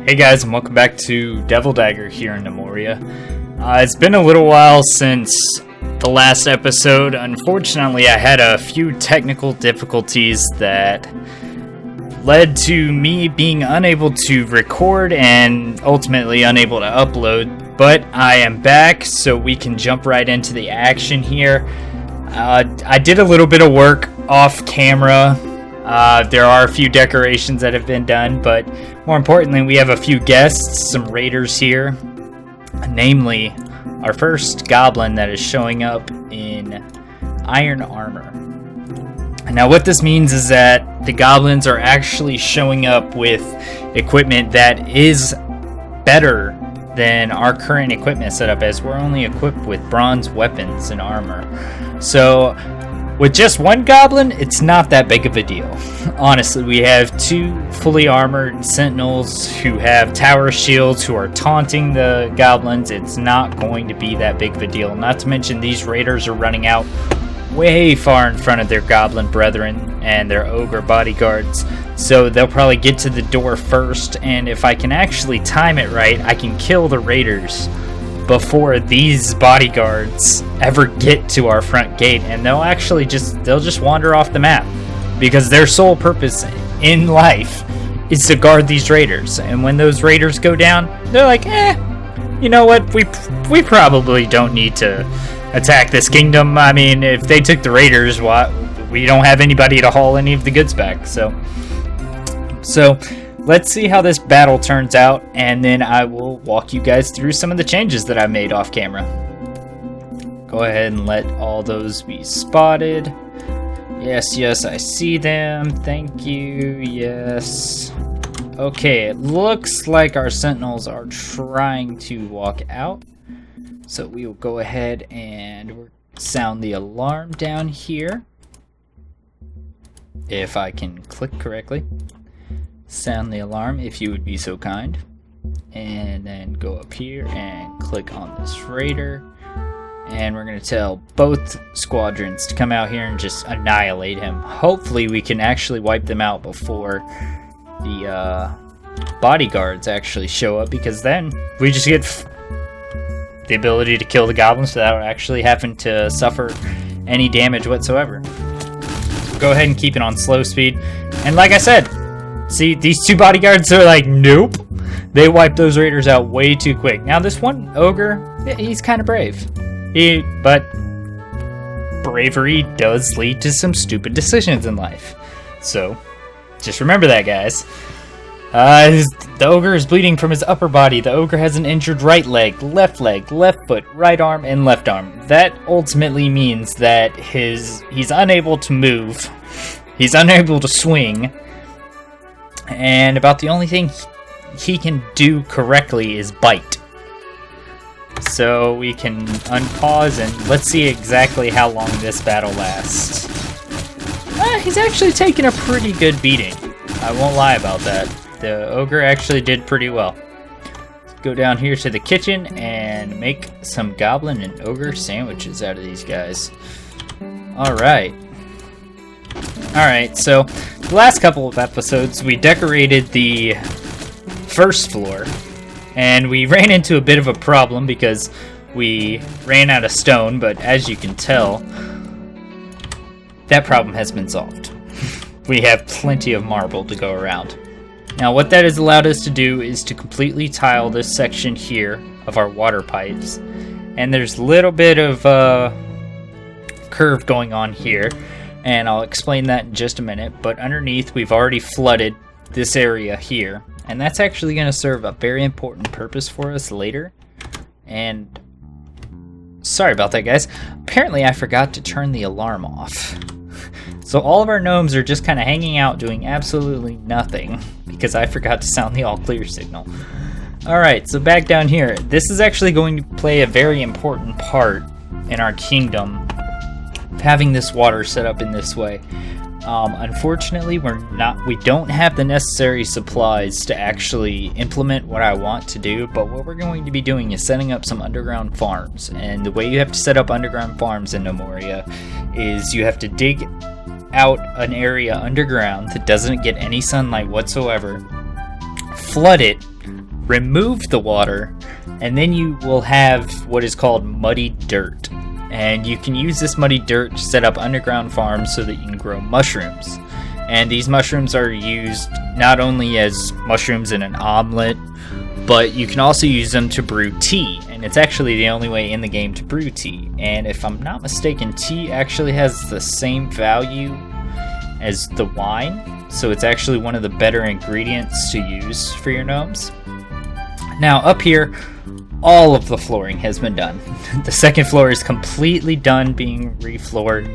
Hey guys, and welcome back to Devil Dagger here in Gnomoria. It's been a little while since the last episode. Unfortunately, I had a few technical difficulties that led to me being unable to record and ultimately unable to upload. But I am back, so we can jump right into the action here. I did a little bit of work off camera. There are a few decorations that have been done, but more importantly, we have a few guests, some raiders here. Namely, our first goblin that is showing up in iron armor. Now, what this means is that the goblins are actually showing up with equipment that is better than our current equipment setup, as we're only equipped with bronze weapons and armor. So, with just one goblin, it's not that big of a deal. Honestly, we have two fully armored sentinels who have tower shields who are taunting the goblins. It's not going to be that big of a deal. Not to mention, these raiders are running out way far in front of their goblin brethren and their ogre bodyguards. So they'll probably get to the door first, and if I can actually time it right, I can kill the raiders before these bodyguards ever get to our front gate, and they'll just wander off the map because their sole purpose in life is to guard these raiders. And when those raiders go down, they're like, you know what, we probably don't need to attack this kingdom. I mean, if they took the raiders, we don't have anybody to haul any of the goods back. So let's see how this battle turns out, and then I will walk you guys through some of the changes that I made off camera. Go ahead and let all those be spotted. Yes, I see them. Thank you. Yes. Okay, it looks like our sentinels are trying to walk out. So we will go ahead and sound the alarm down here. If I can click correctly. Sound the alarm if you would be so kind, and then go up here and click on this raider, and we're going to tell both squadrons to come out here and just annihilate him. Hopefully we can actually wipe them out before the bodyguards actually show up, because then we just get the ability to kill the goblins without actually having to suffer any damage whatsoever. So go ahead and keep it on slow speed, and like I said, see, these two bodyguards are like, nope. They wiped those raiders out way too quick. Now, this one ogre, he's kind of brave. But bravery does lead to some stupid decisions in life. So, just remember that, guys. The ogre is bleeding from his upper body. The ogre has an injured right leg, left foot, right arm, and left arm. That ultimately means that he's unable to move. He's unable to swing. And about the only thing he can do correctly is bite. So we can unpause and let's see exactly how long this battle lasts. He's actually taken a pretty good beating. I won't lie about that. The ogre actually did pretty well. Let's go down here to the kitchen and make some goblin and ogre sandwiches out of these guys. Alright, so the last couple of episodes we decorated the first floor, and we ran into a bit of a problem because we ran out of stone, but as you can tell, that problem has been solved. We have plenty of marble to go around. Now what that has allowed us to do is to completely tile this section here of our water pipes, and there's a little bit of curve going on here, and I'll explain that in just a minute. But underneath, we've already flooded this area here, and that's actually going to serve a very important purpose for us later. And sorry about that, guys. Apparently I forgot to turn the alarm off. So all of our gnomes are just kind of hanging out doing absolutely nothing because I forgot to sound the all clear signal. Alright, so back down here. This is actually going to play a very important part in our kingdom, having this water set up in this way. Unfortunately, we don't have the necessary supplies to actually implement what I want to do, but what we're going to be doing is setting up some underground farms. And the way you have to set up underground farms in Gnomoria is you have to dig out an area underground that doesn't get any sunlight whatsoever, flood it remove the water, and then you will have what is called muddy dirt. And you can use this muddy dirt to set up underground farms so that you can grow mushrooms. And these mushrooms are used not only as mushrooms in an omelet, but you can also use them to brew tea. And it's actually the only way in the game to brew tea. And if I'm not mistaken, tea actually has the same value as the wine. So it's actually one of the better ingredients to use for your gnomes. Now up here, all of the flooring has been done. The second floor is completely done being refloored.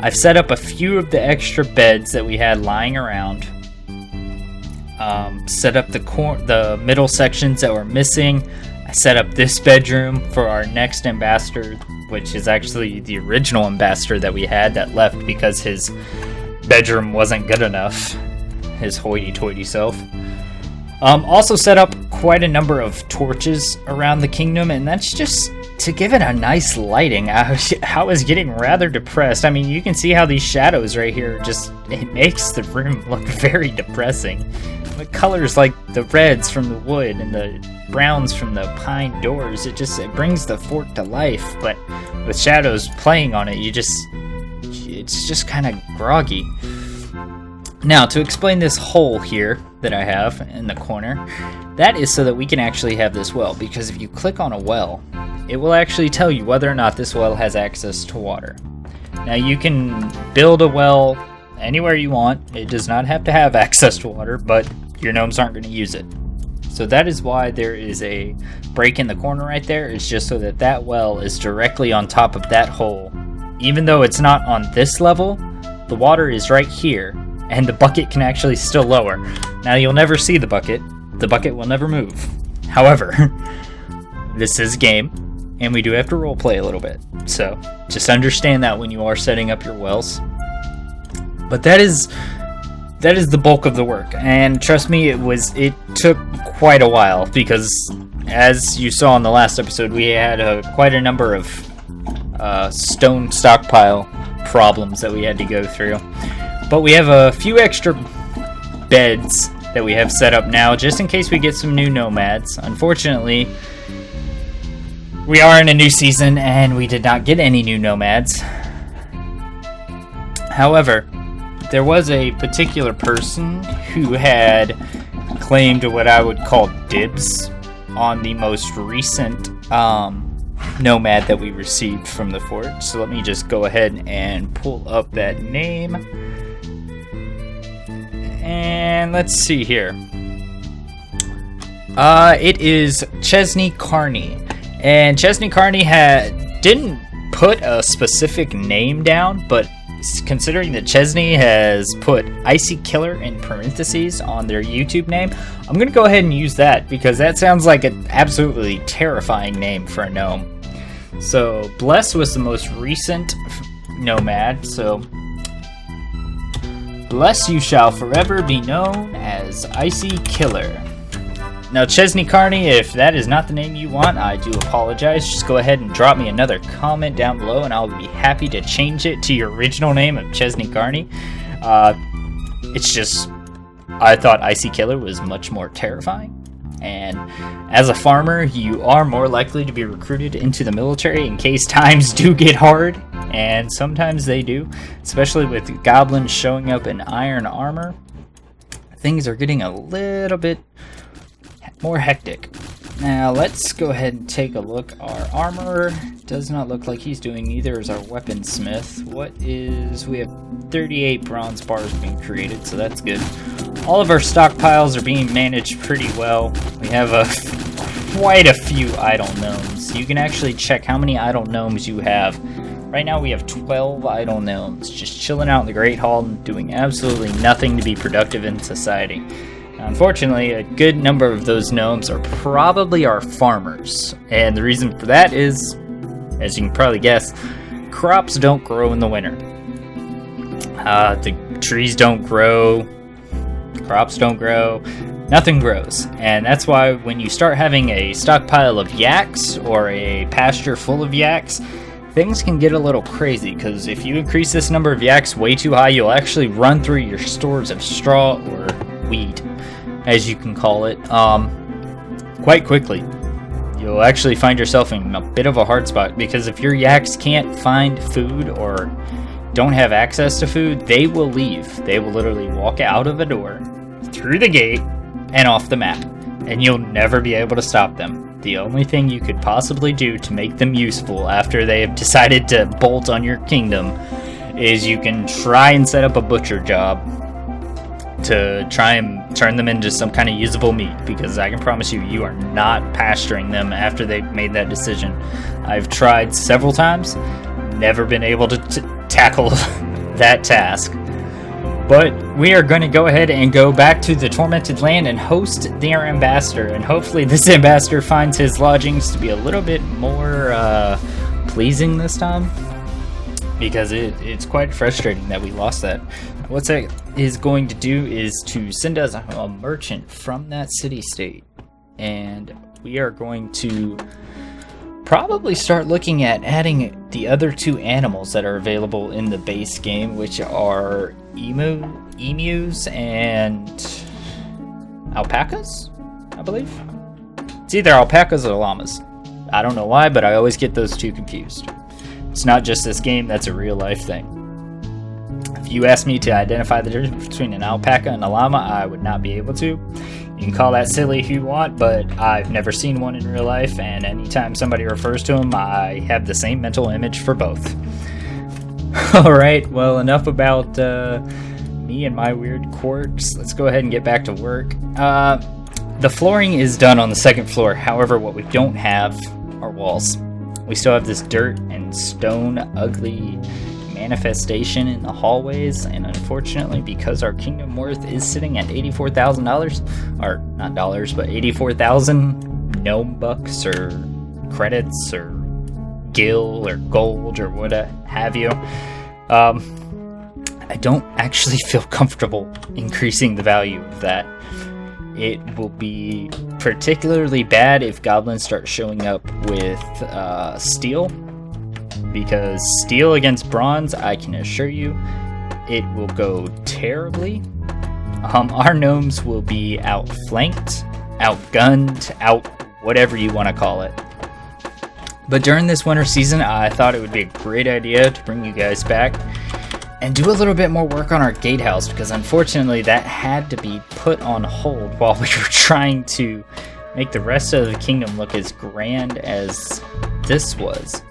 I've set up a few of the extra beds that we had lying around. Set up the middle sections that were missing. I set up this bedroom for our next ambassador, which is actually the original ambassador that we had that left because his bedroom wasn't good enough. His hoity-toity self. Also set up quite a number of torches around the kingdom, and that's just to give it a nice lighting. I was getting rather depressed. I mean, you can see how these shadows right here it makes the room look very depressing. The colors like the reds from the wood and the browns from the pine doors, it brings the fort to life, but with shadows playing on it, it's just kind of groggy. Now, to explain this hole here that I have in the corner, that is so that we can actually have this well, because if you click on a well, it will actually tell you whether or not this well has access to water. Now, you can build a well anywhere you want. It does not have to have access to water, but your gnomes aren't going to use it. So that is why there is a break in the corner right there. It's just so that that well is directly on top of that hole. Even though it's not on this level, the water is right here, and the bucket can actually still lower. Now, you'll never see the bucket. The bucket will never move. However, this is a game, and we do have to roleplay a little bit. So just understand that when you are setting up your wells. But that is the bulk of the work, and trust me, it took quite a while, because as you saw in the last episode, we had quite a number of stone stockpile problems that we had to go through. But we have a few extra beds that we have set up now, just in case we get some new nomads. Unfortunately, we are in a new season, and we did not get any new nomads. However, there was a particular person who had claimed what I would call dibs on the most recent nomad that we received from the fort. So let me just go ahead and pull up that name. And let's see here. It is Chesney Carney. And Chesney Carney didn't put a specific name down, but considering that Chesney has put Icy Killer in parentheses on their YouTube name, I'm going to go ahead and use that, because that sounds like an absolutely terrifying name for a gnome. So, Bless was the most recent nomad, so Bless, you shall forever be known as Icy Killer. Now, Chesney Carney, if that is not the name you want, I do apologize. Just go ahead and drop me another comment down below, and I'll be happy to change it to your original name of Chesney Carney. It's just, I thought Icy Killer was much more terrifying. And as a farmer, you are more likely to be recruited into the military in case times do get hard. And sometimes they do, especially with goblins showing up in iron armor. Things are getting a little bit more hectic. Now let's go ahead and take a look. Our armor does not look like he's doing either as our weaponsmith. We have 38 bronze bars being created, so that's good. All of our stockpiles are being managed pretty well. We have quite a few idle gnomes. You can actually check how many idle gnomes you have. Right now we have 12 idle gnomes just chilling out in the Great Hall and doing absolutely nothing to be productive in society. Unfortunately, a good number of those gnomes are probably our farmers, and the reason for that is, as you can probably guess, crops don't grow in the winter. The trees don't grow, crops don't grow, nothing grows, and that's why when you start having a stockpile of yaks or a pasture full of yaks, things can get a little crazy, because if you increase this number of yaks way too high, you'll actually run through your stores of straw or wheat, as you can call it. quite quickly. You'll actually find yourself in a bit of a hard spot, because if your yaks can't find food or don't have access to food, they will leave. They will literally walk out of a door, through the gate, and off the map, and you'll never be able to stop them. The only thing you could possibly do to make them useful after they have decided to bolt on your kingdom is you can try and set up a butcher job to try and turn them into some kind of usable meat, because I can promise you, you are not pasturing them after they've made that decision. I've tried several times, never been able to tackle that task. But we are going to go ahead and go back to the Tormented Land and host their ambassador, and hopefully this ambassador finds his lodgings to be a little bit more pleasing this time, because it's quite frustrating that we lost that. What that is going to do is to send us a merchant from that city-state, and we are going to probably start looking at adding the other two animals that are available in the base game, which are emus and alpacas, I believe. It's either alpacas or llamas. I don't know why, but I always get those two confused. It's not just this game, that's a real life thing. If you ask me to identify the difference between an alpaca and a llama, I would not be able to. You can call that silly if you want, but I've never seen one in real life, and anytime somebody refers to them, I have the same mental image for both. Alright, well, enough about me and my weird quirks. Let's go ahead and get back to work. The flooring is done on the second floor, however, what we don't have are walls. We still have this dirt and stone ugly manifestation in the hallways, and unfortunately, because our kingdom worth is sitting at $84,000, or not dollars, but 84,000 gnome bucks or credits or gil or gold or what have you, I don't actually feel comfortable increasing the value of that. It will be particularly bad if goblins start showing up with steel, because steel against bronze, I can assure you, it will go terribly. Our gnomes will be outflanked, outgunned, whatever you want to call it. But during this winter season, I thought it would be a great idea to bring you guys back and do a little bit more work on our gatehouse, because unfortunately that had to be put on hold while we were trying to make the rest of the kingdom look as grand as this was.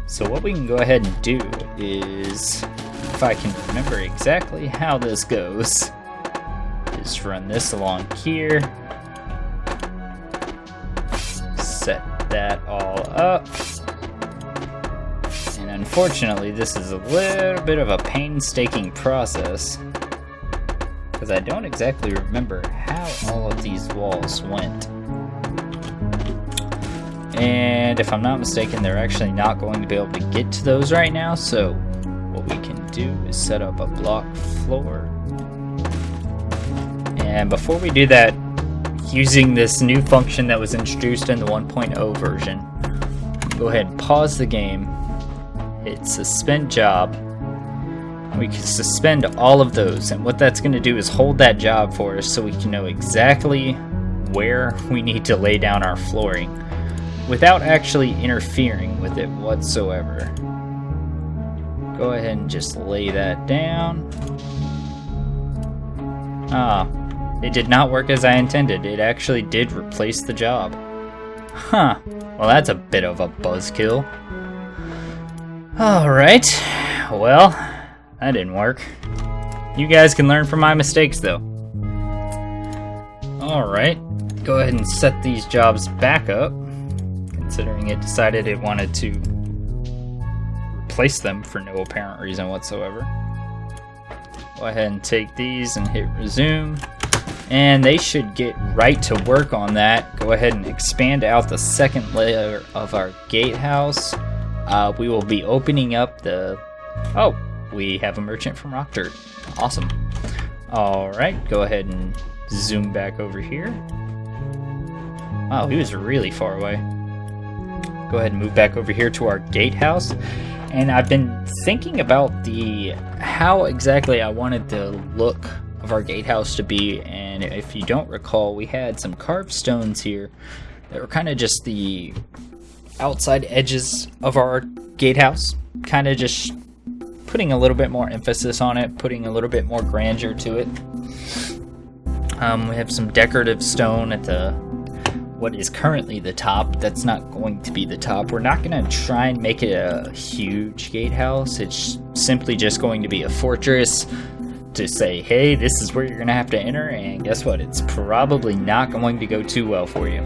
So what we can go ahead and do is, if I can remember exactly how this goes, just run this along here, set that all up. And unfortunately, this is a little bit of a painstaking process, because I don't exactly remember how all of these walls went. And if I'm not mistaken, they're actually not going to be able to get to those right now, so what we can do is set up a block floor. And before we do that, using this new function that was introduced in the 1.0 version, go ahead and pause the game, hit suspend job. We can suspend all of those, and what that's going to do is hold that job for us so we can know exactly where we need to lay down our flooring without actually interfering with it whatsoever. Go ahead and just lay that down. It did not work as I intended. It actually did replace the job. Huh. Well, that's a bit of a buzzkill. Alright. Well, that didn't work. You guys can learn from my mistakes, though. Alright. Go ahead and set these jobs back up, considering it decided it wanted to replace them for no apparent reason whatsoever. Go ahead and take these and hit resume, and they should get right to work on that. Go ahead and expand out the second layer of our gatehouse. We will be opening up the... Oh, we have a merchant from Rock Dirt. Awesome. Alright, go ahead and zoom back over here. Wow, he was really far away. Go ahead and move back over here to our gatehouse. And I've been thinking about how exactly I wanted the look of our gatehouse to be. And if you don't recall, we had some carved stones here that were kind of just the outside edges of our gatehouse, kind of just putting a little bit more emphasis on it, putting a little bit more grandeur to it. We have some decorative stone at what is currently the top. That's not going to be the top. We're not going to try and make it a huge gatehouse. It's simply just going to be a fortress to say, hey, this is where you're going to have to enter, and guess what? It's probably not going to go too well for you.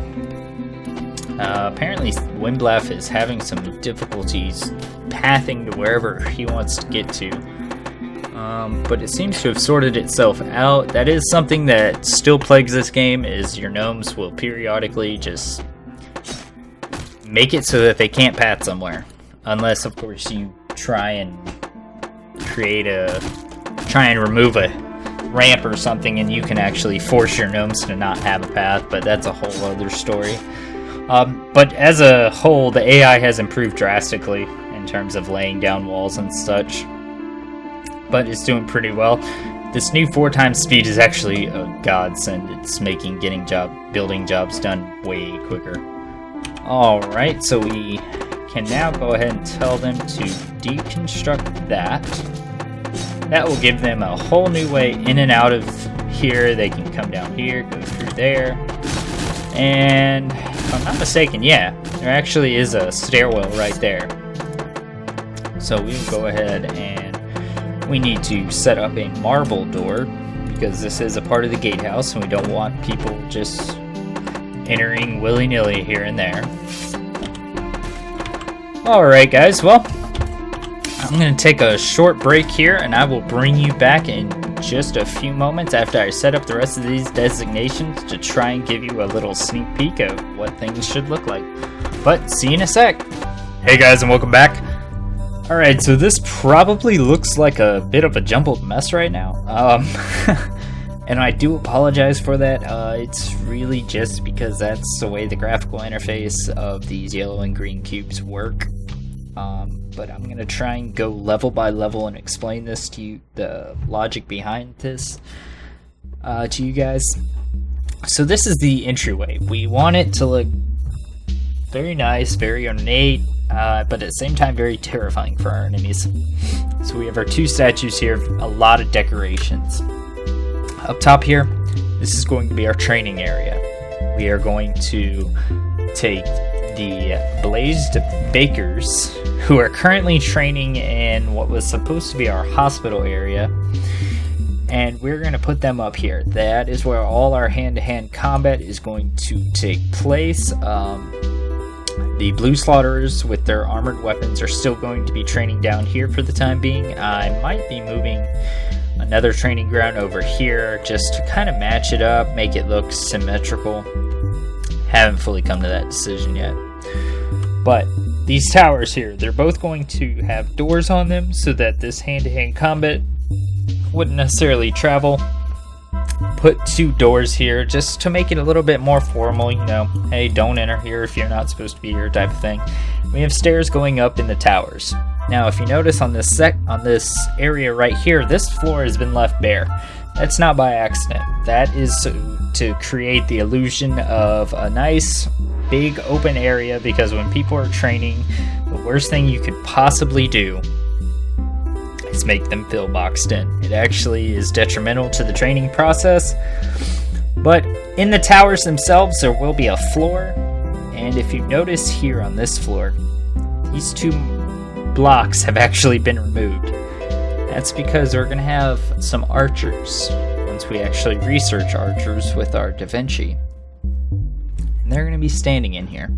Apparently, Windblaff is having some difficulties pathing to wherever he wants to get to. But it seems to have sorted itself out. That is something that still plagues this game, is your gnomes will periodically just make it so that they can't path somewhere. Unless, of course, you try and remove a ramp or something, and you can actually force your gnomes to not have a path, but that's a whole other story. But as a whole, the AI has improved drastically in terms of laying down walls and such. But it's doing pretty well. This new 4x speed is actually a godsend. It's making building jobs done way quicker. Alright, so we can now go ahead and tell them to deconstruct that. That will give them a whole new way in and out of here. They can come down here, go through there. And if I'm not mistaken, yeah, there actually is a stairwell right there. So we will go ahead and we need to set up a marble door, because this is a part of the gatehouse and we don't want people just entering willy-nilly here and there. Alright guys, well, I'm going to take a short break here and I will bring you back in just a few moments after I set up the rest of these designations to try and give you a little sneak peek of what things should look like. But see you in a sec. Hey guys, and welcome back. Alright, so this probably looks like a bit of a jumbled mess right now. And I do apologize for that. It's really just because that's the way the graphical interface of these yellow and green cubes work. But I'm going to try and go level by level and explain this to you, the logic behind this, to you guys. So this is the entryway. We want it to look very nice, very ornate, but at the same time very terrifying for our enemies. So we have our two statues here, a lot of decorations. Up top here, this is going to be our training area. We are going to take the Blazed Bakers, who are currently training in what was supposed to be our hospital area, and we're going to put them up here. That is where all our hand-to-hand combat is going to take place. The Blue Slaughterers with their armored weapons are still going to be training down here for the time being. I might be moving another training ground over here just to kind of match it up, make it look symmetrical. Haven't fully come to that decision yet. But these towers here, they're both going to have doors on them so that this hand-to-hand combat wouldn't necessarily travel. Put two doors here just to make it a little bit more formal, you know, hey, don't enter here if you're not supposed to be here type of thing. We have stairs going up in the towers. Now, if you notice on this area right here, this floor has been left bare. That's not by accident. That is to create the illusion of a nice big open area, because when people are training, the worst thing you could possibly do is make them feel boxed in. It actually is detrimental to the training process. But in the towers themselves, there will be a floor, and if you notice here on this floor, these two blocks have actually been removed. That's because we're going to have some archers once we actually research archers with our Da Vinci. And they're going to be standing in here,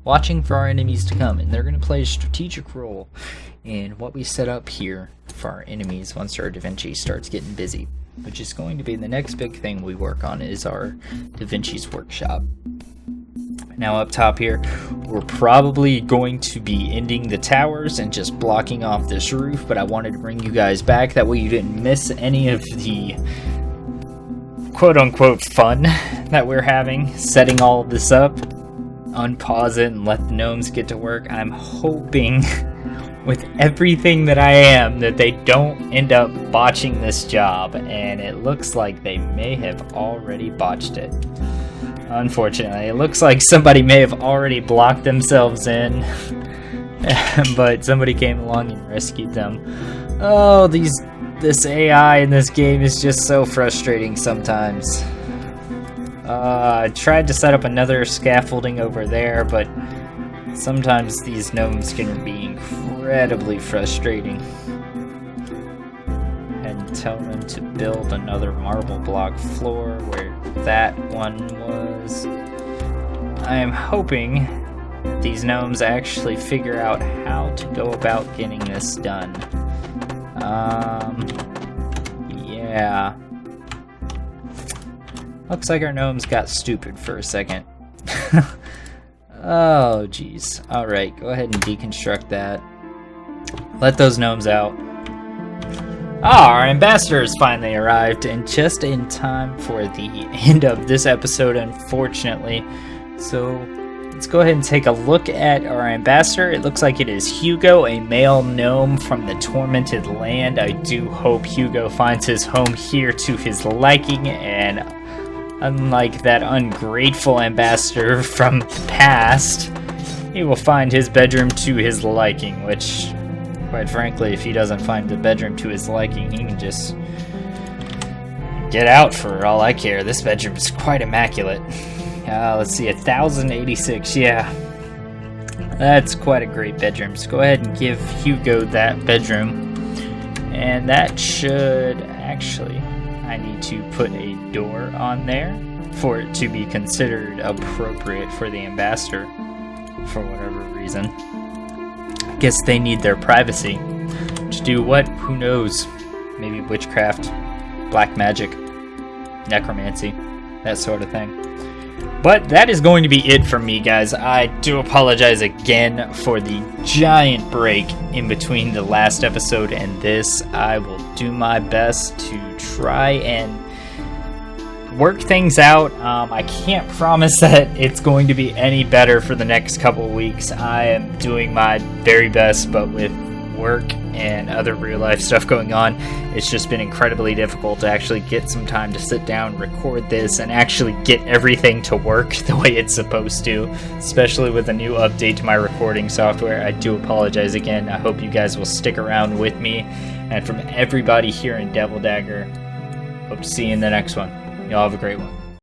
watching for our enemies to come, and they're going to play a strategic role in what we set up here for our enemies once our Da Vinci starts getting busy, which is going to be the next big thing we work on, is our Da Vinci's workshop. Now up top here, we're probably going to be ending the towers and just blocking off this roof, but I wanted to bring you guys back, that way you didn't miss any of the quote-unquote fun that we're having, setting all of this up. Unpause it and let the gnomes get to work. I'm hoping with everything that I am that they don't end up botching this job, and it looks like they may have already botched it. Unfortunately, it looks like somebody may have already blocked themselves in, but somebody came along and rescued them. Oh, this AI in this game is just so frustrating sometimes. I tried to set up another scaffolding over there, but sometimes these gnomes can be incredibly frustrating. And tell them to build another marble block floor where that one was. I am hoping these gnomes actually figure out how to go about getting this done. Yeah. Looks like our gnomes got stupid for a second. Oh, jeez. Alright, go ahead and deconstruct that. Let those gnomes out. Ah, our ambassadors finally arrived, and just in time for the end of this episode, unfortunately. So, let's go ahead and take a look at our ambassador. It looks like it is Hugo, a male gnome from the Tormented Land. I do hope Hugo finds his home here to his liking, and unlike that ungrateful ambassador from the past, he will find his bedroom to his liking, which, quite frankly, if he doesn't find the bedroom to his liking, he can just get out for all I care. This bedroom is quite immaculate. Let's see, 1,086, yeah. That's quite a great bedroom. So go ahead and give Hugo that bedroom. And that should actually... I need to put a door on there for it to be considered appropriate for the ambassador for whatever reason. I guess they need their privacy. To do what? Who knows? Maybe witchcraft, black magic, necromancy, that sort of thing. But that is going to be it from me, guys. I do apologize again for the giant break in between the last episode and this. I will do my best to try and work things out. I can't promise that it's going to be any better for the next couple weeks. I am doing my very best, but with work and other real life stuff going on, it's just been incredibly difficult to actually get some time to sit down, record this, and actually get everything to work the way it's supposed to, especially with a new update to my recording software. I do apologize again. I hope you guys will stick around with me, and from everybody here in Devil Dagger, hope to see you in the next one. Y'all have a great one.